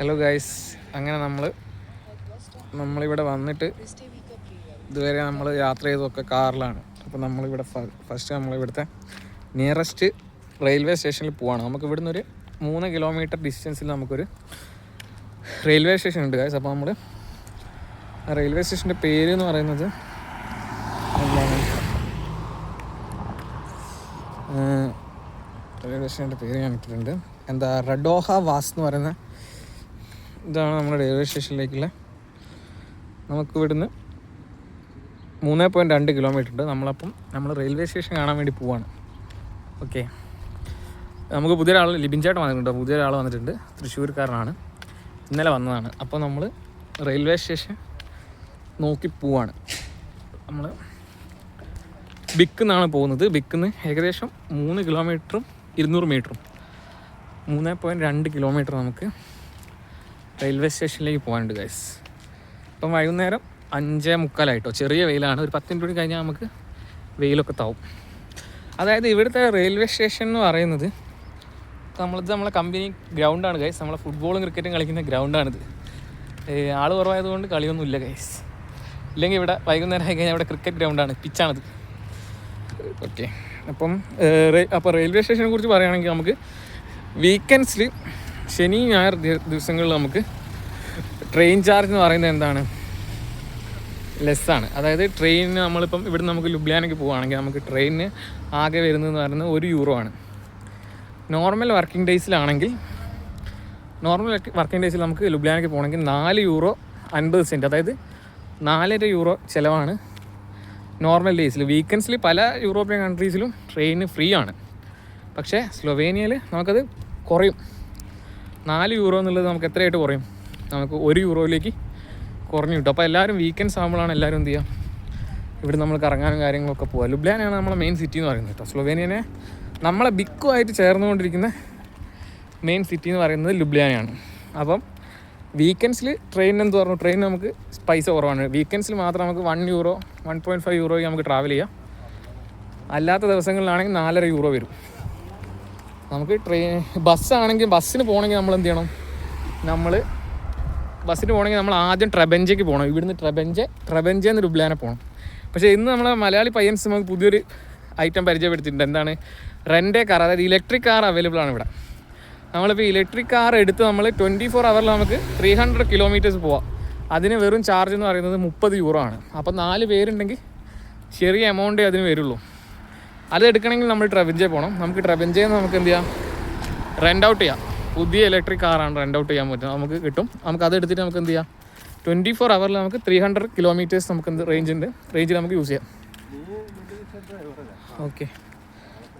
Hello guys, അങ്ങനെ നമ്മളിവിടെ വന്നിട്ട് ഇതുവരെ നമ്മൾ യാത്ര ചെയ്തതൊക്കെ കാറിലാണ്. അപ്പോൾ നമ്മളിവിടെ ഫസ്റ്റ് നമ്മളിവിടുത്തെ നിയറസ്റ്റ് റെയിൽവേ സ്റ്റേഷനിൽ പോവാണ്. നമുക്ക് ഇവിടുന്ന് ഒരു 3 കിലോമീറ്റർ ഡിസ്റ്റൻസിൽ നമുക്കൊരു റെയിൽവേ സ്റ്റേഷൻ ഉണ്ട് ഗൈസ്. അപ്പോൾ നമ്മൾ റെയിൽവേ സ്റ്റേഷൻ്റെ പേര് എന്ന് പറയുന്നത് എന്താണ്, റെയിൽവേ സ്റ്റേഷൻ്റെ പേര് ഞാൻ ഇട്ടിട്ടുണ്ട്, റഡോഹ വാസ് എന്ന് പറയുന്ന ഇതാണ് നമ്മുടെ റെയിൽവേ സ്റ്റേഷനിലേക്കുള്ള. നമുക്ക് ഇവിടുന്ന് 3.2 കിലോമീറ്റർ ഉണ്ട്. നമ്മൾ റെയിൽവേ സ്റ്റേഷൻ കാണാൻ വേണ്ടി പോവാണ്. ഓക്കെ, നമുക്ക് പുതിയൊരാൾ ലിബിൻ ചേട്ടൻ വന്നിട്ടുണ്ട്. പുതിയൊരാൾ വന്നിട്ടുണ്ട്, തൃശ്ശൂർക്കാരനാണ്, ഇന്നലെ വന്നതാണ്. അപ്പോൾ നമ്മൾ റെയിൽവേ സ്റ്റേഷൻ നോക്കി പോവാണ്. നമ്മൾ ബിക്കിന്നാണ് പോകുന്നത്. ബിക്കിന്ന് ഏകദേശം 3 കിലോമീറ്ററും 200 മീറ്ററും 3.2 കിലോമീറ്റർ നമുക്ക് റെയിൽവേ സ്റ്റേഷനിലേക്ക് പോകാനുണ്ട് ഗൈസ്. ഇപ്പം വൈകുന്നേരം 5:45 ചെറിയ വെയിലാണ്. ഒരു 10 മിനിറ്റ് കഴിഞ്ഞാൽ നമുക്ക് വെയിലൊക്കെ താവും. അതായത് ഇവിടുത്തെ റെയിൽവേ സ്റ്റേഷൻ എന്ന് പറയുന്നത് നമ്മളെ കമ്പനി ഗ്രൗണ്ടാണ് ഗൈസ്. നമ്മളെ ഫുട്ബോളും ക്രിക്കറ്റും കളിക്കുന്ന ഗ്രൗണ്ടാണിത്. ആൾ കുറവായതുകൊണ്ട് കളിയൊന്നുമില്ല ഗൈസ്. ഇല്ലെങ്കിൽ ഇവിടെ വൈകുന്നേരം ആയി കഴിഞ്ഞാൽ ഇവിടെ ക്രിക്കറ്റ് ഗ്രൗണ്ടാണ്, പിച്ചാണിത്. ഓക്കെ, അപ്പോൾ റെയിൽവേ സ്റ്റേഷനെ കുറിച്ച് പറയുകയാണെങ്കിൽ നമുക്ക് വീക്കെൻഡ്സിൽ ശനി ഞായർ ദിവസങ്ങളിൽ നമുക്ക് ട്രെയിൻ ചാർജ് എന്ന് പറയുന്നത് എന്താണ്, ലെസ്സാണ്. അതായത് ട്രെയിനിന് നമ്മളിപ്പം ഇവിടുന്ന് നമുക്ക് ലുബ്ലിയാനയ്ക്ക് പോവുകയാണെങ്കിൽ നമുക്ക് ട്രെയിനിന് ആകെ വരുന്നതെന്ന് പറയുന്നത് €1 ആണ്. നോർമൽ വർക്കിംഗ് ഡേയ്സിൽ നമുക്ക് ലുബ്ലിയാനയ്ക്ക് പോകണമെങ്കിൽ €4.50, അതായത് €4.5 ചിലവാണ് നോർമൽ ഡേയ്സിൽ. വീക്കെൻഡ്സിൽ പല യൂറോപ്യൻ കൺട്രീസിലും ട്രെയിന് ഫ്രീ ആണ്. പക്ഷേ സ്ലൊവേനിയയിൽ നമുക്കത് കുറയും. €4 എന്നുള്ളത് നമുക്ക് എത്രയായിട്ട് കുറയും, നമുക്ക് €1 കുറഞ്ഞു കിട്ടും. അപ്പോൾ എല്ലാവരും വീക്കെൻഡ്സ് ആകുമ്പോഴാണ് എല്ലാവരും എന്ത് ചെയ്യുക, ഇവിടെ നമ്മൾ കറങ്ങാനും കാര്യങ്ങളൊക്കെ പോവുക. ലുബ്ലിയാനയാണ് നമ്മളെ മെയിൻ സിറ്റി എന്ന് പറയുന്നത് കേട്ടോ. സ്ലൊവേനിയനെ നമ്മളെ ബിക്കുമായിട്ട് ചേർന്നുകൊണ്ടിരിക്കുന്ന മെയിൻ സിറ്റി എന്ന് പറയുന്നത് ലുബ്ലിയാനയാണ്. അപ്പം വീക്കെൻഡ്സിൽ ട്രെയിൻ ട്രെയിൻ നമുക്ക് പൈസ കുറവാണ്. വീക്കെൻഡ്സിൽ മാത്രം നമുക്ക് €1, €1.5 നമുക്ക് ട്രാവൽ ചെയ്യാം. അല്ലാത്ത ദിവസങ്ങളിലാണെങ്കിൽ €4.5 വരും. നമുക്ക് ബസ്സിന് പോകണമെങ്കിൽ നമ്മൾ എന്ത് ചെയ്യണം, നമ്മൾ ആദ്യം ട്രെബഞ്ചയ്ക്ക് പോകണം. ഇവിടുന്ന് ട്രെബഞ്ചേന്ന് ലുബ്ലിയാന പോകണം. പക്ഷേ ഇന്ന് നമ്മളെ മലയാളി പയ്യൻസ് നമുക്ക് പുതിയൊരു ഐറ്റം പരിചയപ്പെടുത്തിയിട്ടുണ്ട്. എന്താണ്, റെൻ്റേ കാർ, അതായത് ഇലക്ട്രിക് കാർ അവൈലബിൾ ആണ് ഇവിടെ. നമ്മളിപ്പോൾ ഇലക്ട്രിക് കാർ എടുത്ത് നമ്മൾ 24 ഹവറിൽ നമുക്ക് 300 കിലോമീറ്റേഴ്സ് പോവാം. അതിന് വെറും ചാർജ് എന്ന് പറയുന്നത് €30 ആണ്. അപ്പോൾ 4 പേരുണ്ടെങ്കിൽ ചെറിയ എമൗണ്ടേ അതിന് വരുള്ളൂ. അത് എടുക്കണമെങ്കിൽ നമ്മൾ ട്രെബഞ്ചേ പോകണം. നമുക്ക് ട്രെബഞ്ചേന്ന് നമുക്ക് എന്ത് ചെയ്യാം, റെൻ്റ് ഔട്ട് ചെയ്യാം. പുതിയ ഇലക്ട്രിക് കാറാണ്, റെൻ്റ് ഔട്ട് ചെയ്യാൻ പറ്റും, നമുക്ക് കിട്ടും. നമുക്ക് അത് എടുത്തിട്ട് നമുക്ക് എന്ത് ചെയ്യാം, 24 ഹവറിൽ നമുക്ക് 300 കിലോമീറ്റേഴ്സ് നമുക്ക് റേഞ്ചിൽ നമുക്ക് യൂസ് ചെയ്യാം. ഓക്കെ,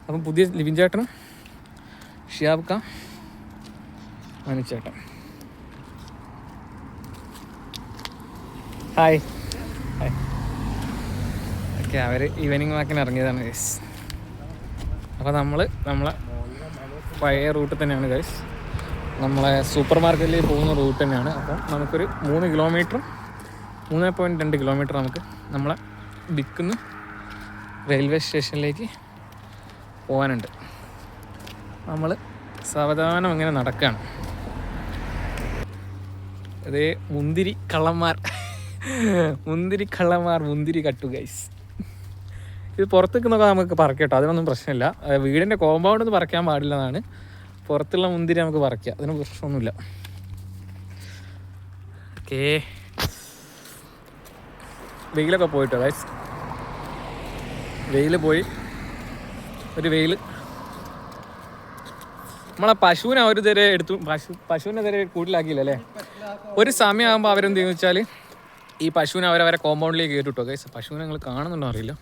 അപ്പം പുതിയ ലിബിൻ ചേട്ടനും ഷിയാബ് ഖാൻ, ചേട്ടൻ, ഹായ്. ഓക്കെ, അവർ ഈവനിങ് വാക്കിന് ഇറങ്ങിയതാണ് ഗൈസ്. അപ്പോൾ നമ്മളെ പഴയ റൂട്ടിൽ തന്നെയാണ് ഗൈസ്, നമ്മളെ സൂപ്പർ മാർക്കറ്റിലേക്ക് പോകുന്ന റൂട്ട് തന്നെയാണ്. അപ്പം നമുക്കൊരു 3 കിലോമീറ്ററും 3.2 കിലോമീറ്റർ നമുക്ക് നമ്മളെ ബിക്കുന്ന് റെയിൽവേ സ്റ്റേഷനിലേക്ക് പോകാനുണ്ട്. നമ്മൾ സാവധാനം അങ്ങനെ നടക്കുകയാണ്. അതേ മുന്തിരി കള്ളന്മാർ മുന്തിരി കട്ടു ഗൈസ്. ഇത് പുറത്തേക്ക് നോക്കാൻ നമുക്ക് പറിക്കാം കേട്ടോ, അതിനൊന്നും പ്രശ്നമില്ല. വീടിൻ്റെ കോമ്പൗണ്ടൊന്നും പറിക്കാൻ പാടില്ലെന്നാണ്. പുറത്തുള്ള മുന്തിരി നമുക്ക് പറിക്കാം, അതിന് പ്രശ്നമൊന്നുമില്ല. ഓക്കേ, വെയിലൊക്കെ പോയിട്ടോ ഗൈസ്. നമ്മളെ പശുവിനെ അവർ ഇതുവരെ പശുവിനെ ഇതുവരെ കൂട്ടിലാക്കിയില്ല അല്ലേ. ഒരു സമയമാകുമ്പോൾ അവരെന്ത് ചെയ്യുന്നു വെച്ചാൽ ഈ പശുവിനെ അവരെ കോമ്പൗണ്ടിലേക്ക് കയറ്റി കിട്ടോ ഗൈസ്. പശുവിനെ നിങ്ങൾ കാണുന്നുണ്ടോ അറിയില്ല.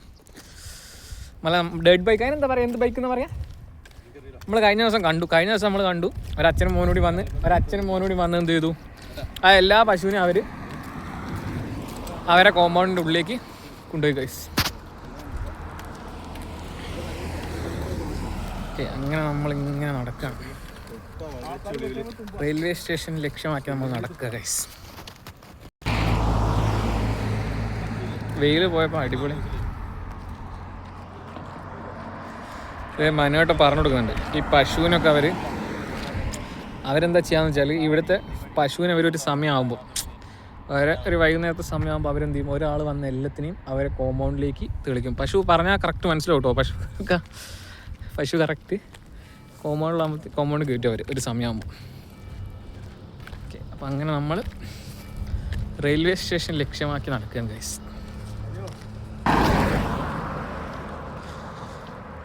ഡെഡ് ബൈക്ക്, അതിനെന്താ പറയുക, എന്ത് ബൈക്ക് എന്ന് പറയാം, നമ്മൾ കഴിഞ്ഞ ദിവസം നമ്മൾ കണ്ടു ഒരച്ഛനും മോനൂടി വന്ന് എന്ത് ചെയ്തു, ആ എല്ലാ പശുവിനും അവരെ കോമ്പൗണ്ടിൻ്റെ ഉള്ളിലേക്ക് കൊണ്ടുപോയി ഗൈസ്. ഓക്കെ, അങ്ങനെ നമ്മളിങ്ങനെ നടക്കുകയാണ്. റെയിൽവേ സ്റ്റേഷൻ ലക്ഷ്യമാക്കി നമ്മൾ നടക്കുക ഗൈസ്. വെയിൽ പോയപ്പോൾ അടിപൊളി. മനുവായിട്ട് പറഞ്ഞു കൊടുക്കുന്നുണ്ട്, ഈ പശുവിനൊക്കെ അവരെന്താ ചെയ്യാന്ന് വെച്ചാൽ ഇവിടുത്തെ പശുവിനെ അവരൊരു സമയമാകുമ്പോൾ അവരെ ഒരു വൈകുന്നേരത്തെ സമയമാകുമ്പോൾ അവരെന്ത് ചെയ്യും, ഒരാൾ വന്ന് എല്ലാത്തിനെയും അവരെ കോമ്പൗണ്ടിലേക്ക് തെളിക്കും. പശു പറഞ്ഞാൽ കറക്റ്റ് മനസ്സിലാവും കേട്ടോ. പശു കറക്റ്റ് കോമ്പൗണ്ട് കയറ്റും അവർ ഒരു സമയമാകുമ്പോൾ. ഓക്കെ, അപ്പോൾ അങ്ങനെ നമ്മൾ റെയിൽവേ സ്റ്റേഷൻ ലക്ഷ്യമാക്കി നടക്കുകയാണ് ഗൈസ്.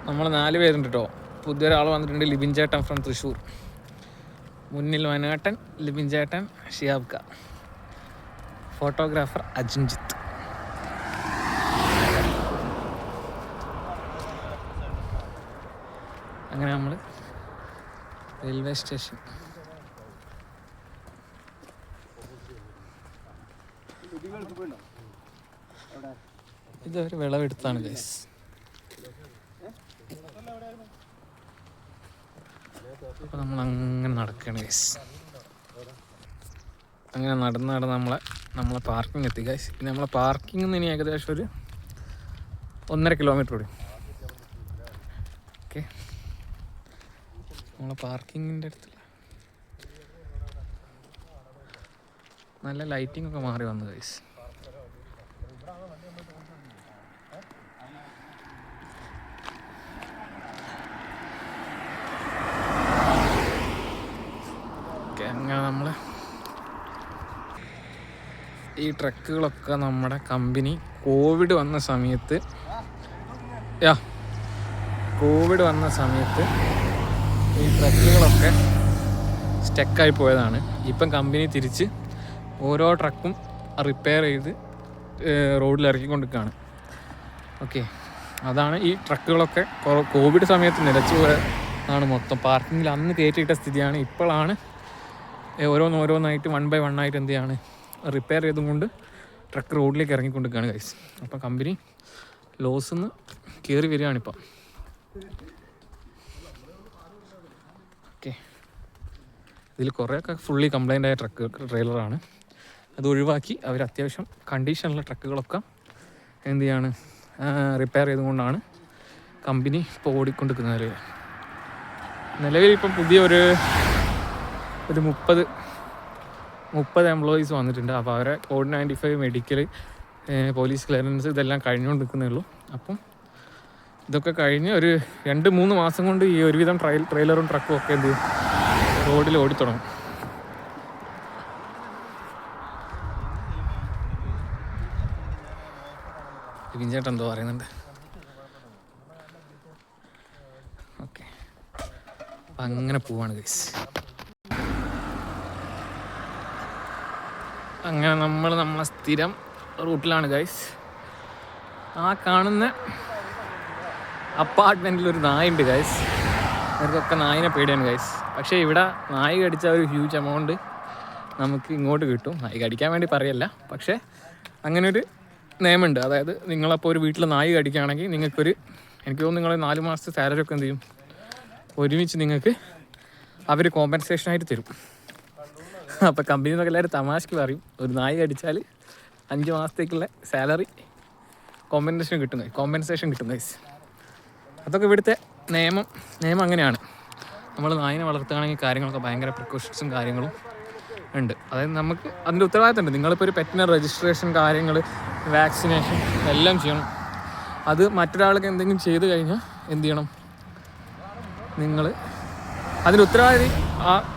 നമ്മൾ 4 പേരുണ്ട് കേട്ടോ. പുതിയൊരാൾ വന്നിട്ടുണ്ട്, ലിബിൻ ചേട്ടൻ ഫ്രം തൃശ്ശൂർ. മുന്നിൽ വനേട്ടൻ, ലിബിൻ ചേട്ടൻ, ഷിയാബ് ക, ഫോട്ടോഗ്രാഫർ അജിൻജിത്ത്. അങ്ങനെ നമ്മൾ റെയിൽവേ സ്റ്റേഷൻ ഇതൊരു വിളവെടുത്താണ് ഗൈസ്. അപ്പോൾ നമ്മൾ അങ്ങനെ നടക്കുകയാണ് ഗൈസ്. അങ്ങനെ നടന്ന് നമ്മളെ പാർക്കിംഗ് എത്തി ഗൈസ്. ഇനി നമ്മളെ പാർക്കിംഗ് നിന്ന് ഇനി ഏകദേശം ഒരു 1.5 കിലോമീറ്റർ ഓടി. ഓക്കെ, നമ്മളെ പാർക്കിങ്ങിൻ്റെ അടുത്തുള്ള നല്ല ലൈറ്റിംഗ് ഒക്കെ മാറി വന്നു ഗൈസ്. ഓക്കെ, അങ്ങനെ നമ്മൾ ഈ ട്രക്കുകളൊക്കെ നമ്മുടെ കമ്പനി കോവിഡ് വന്ന സമയത്ത് ഈ ട്രക്കുകളൊക്കെ സ്റ്റക്കായി പോയതാണ്. ഇപ്പം കമ്പനി തിരിച്ച് ഓരോ ട്രക്കും റിപ്പയർ ചെയ്ത് റോഡിൽ ഇറക്കിക്കൊണ്ടിരിക്കുകയാണ്. ഓക്കെ, അതാണ് ഈ ട്രക്കുകളൊക്കെ കോവിഡ് സമയത്ത് നിലച്ചു പോയതാണ്. മൊത്തം പാർക്കിങ്ങിൽ അന്ന് കയറ്റിയിട്ട സ്ഥിതിയാണ്. ഇപ്പോഴാണ് ഓരോന്നായിട്ട് 1 by 1 ആയിട്ട് എന്ത് ചെയ്യാണ് റിപ്പയർ ചെയ്തുകൊണ്ട് ട്രക്ക് റോഡിലേക്ക് ഇറങ്ങിക്കൊണ്ടിരിക്കുകയാണ് ഗൈസ്. അപ്പോൾ കമ്പനി ലോസിൽ നിന്ന് കയറി വരികയാണിപ്പം. ഓക്കെ, ഇതിൽ കുറേയൊക്കെ ഫുള്ളി കംപ്ലൈൻ്റ് ആയ ട്രെയിലറാണ്. അത് ഒഴിവാക്കി അവർ അത്യാവശ്യം കണ്ടീഷനുള്ള ട്രക്കുകളൊക്കെ എന്ത് ചെയ്യാണ് റിപ്പയർ ചെയ്തുകൊണ്ടാണ് കമ്പനി ഇപ്പോൾ ഓടിക്കൊണ്ടിരിക്കുന്നത്. നിലവിൽ ഇപ്പം പുതിയ ഒരു 30 എംപ്ലോയീസ് വന്നിട്ടുണ്ട്. അപ്പോൾ അവരെ COVID-95 മെഡിക്കൽ, പോലീസ് ക്ലിയറൻസ് ഇതെല്ലാം കഴിഞ്ഞുകൊണ്ടിരിക്കുന്നേ ഉള്ളൂ. അപ്പം ഇതൊക്കെ കഴിഞ്ഞ് ഒരു 2-3 മാസം കൊണ്ട് ഈ ഒരുവിധം ട്രെയിലറും ട്രക്കും ഒക്കെ എന്ത് ചെയ്യും റോഡിൽ ഓടിത്തുടങ്ങും. ചേട്ടൻ എന്തോ പറയുന്നുണ്ട്. ഓക്കെ, അപ്പം അങ്ങനെ പോവാണ് ഗൈസ്. അങ്ങനെ നമ്മളെ സ്ഥിരം റൂട്ടിലാണ് ഗൈസ്. ആ കാണുന്ന അപ്പാർട്ട്മെൻറ്റിലൊരു നായുണ്ട് ഗൈസ്. അവർക്കൊക്കെ നായിനെ പേടിയാണ് ഗൈസ്. പക്ഷേ ഇവിടെ നായി കടിച്ച ഒരു ഹ്യൂജ് എമൗണ്ട് നമുക്ക് ഇങ്ങോട്ട് കിട്ടും. നായി കടിക്കാൻ വേണ്ടി പറയല്ല, പക്ഷേ അങ്ങനൊരു നിയമമുണ്ട്. അതായത് നിങ്ങളപ്പോൾ ഒരു വീട്ടിൽ നായി കടിക്കുകയാണെങ്കിൽ നിങ്ങൾക്കൊരു, എനിക്ക് തോന്നുന്നു നിങ്ങൾ 4 മാസത്തെ സാലറി ഒക്കെ എന്ത് ചെയ്യും ഒരുമിച്ച് നിങ്ങൾക്ക് അവർ കോമ്പൻസേഷനായിട്ട് തരും. അപ്പോൾ കമ്പനി എന്നൊക്കെ എല്ലാവരും തമാശക്ക് പറയും, ഒരു നായി കടിച്ചാൽ 5 മാസത്തേക്കുള്ള സാലറി കോമ്പൻസേഷൻ കിട്ടും ഗൈസ്. അതൊക്കെ ഇവിടുത്തെ നിയമം അങ്ങനെയാണ്. നമ്മൾ നായിനെ വളർത്തുകയാണെങ്കിൽ കാര്യങ്ങളൊക്കെ ഭയങ്കര പ്രിക്കോഷൻസും കാര്യങ്ങളും ഉണ്ട്. അതായത് നമുക്ക് അതിൻ്റെ ഉത്തരവാദിത്തമുണ്ട്. നിങ്ങളിപ്പോൾ ഒരു പെറ്റിനെ രജിസ്ട്രേഷൻ കാര്യങ്ങൾ, വാക്സിനേഷൻ എല്ലാം ചെയ്യണം. അത് മറ്റൊരാൾക്ക് എന്തെങ്കിലും ചെയ്ത് കഴിഞ്ഞാൽ എന്ത് ചെയ്യണം, നിങ്ങൾ അതിൻ്റെ ഉത്തരവാദി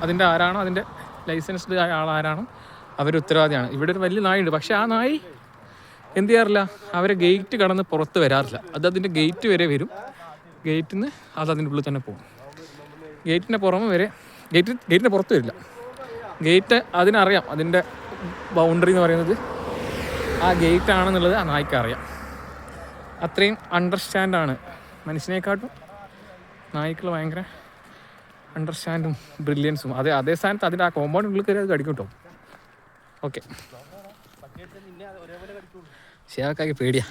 അതിൻ്റെ ആരാണോ, അതിൻ്റെ ലൈസൻസ്ഡ് ആയ ആളാരാണോ അവർ ഉത്തരവാദിയാണ്. ഇവിടെ ഒരു വലിയ നായുണ്ട്, പക്ഷേ ആ നായി എന്ത് ചെയ്യാറില്ല, അവരെ ഗേറ്റ് കടന്ന് പുറത്ത് വരാറില്ല. അതിൻ്റെ ഗേറ്റ് വരെ വരും, ഗേറ്റിൽ നിന്ന് അതിൻ്റെ ഉള്ളിൽ തന്നെ പോകും. ഗേറ്റിൻ്റെ പുറമെ വരെ ഗേറ്റിൻ്റെ പുറത്ത് വരില്ല. ഗേറ്റ് അതിനറിയാം, അതിൻ്റെ ബൗണ്ടറി എന്ന് പറയുന്നത് ആ ഗേറ്റ് ആണെന്നുള്ളത് ആ നായ്ക്ക് അറിയാം. അത്രയും അണ്ടർസ്റ്റാൻഡാണ്. മനുഷ്യനെക്കാട്ടും നായ്ക്കൾ ഭയങ്കര അണ്ടർസ്റ്റാൻഡും ബ്രില്യൻസും. അതേ സ്ഥാനത്ത് അതിൻ്റെ ആ കോമ്പൗണ്ടിനുള്ളിൽ കയറി അത് കടിക്കും കേട്ടോ. ഓക്കെ, ശരിയാക്കാക്കി പേടിയാ.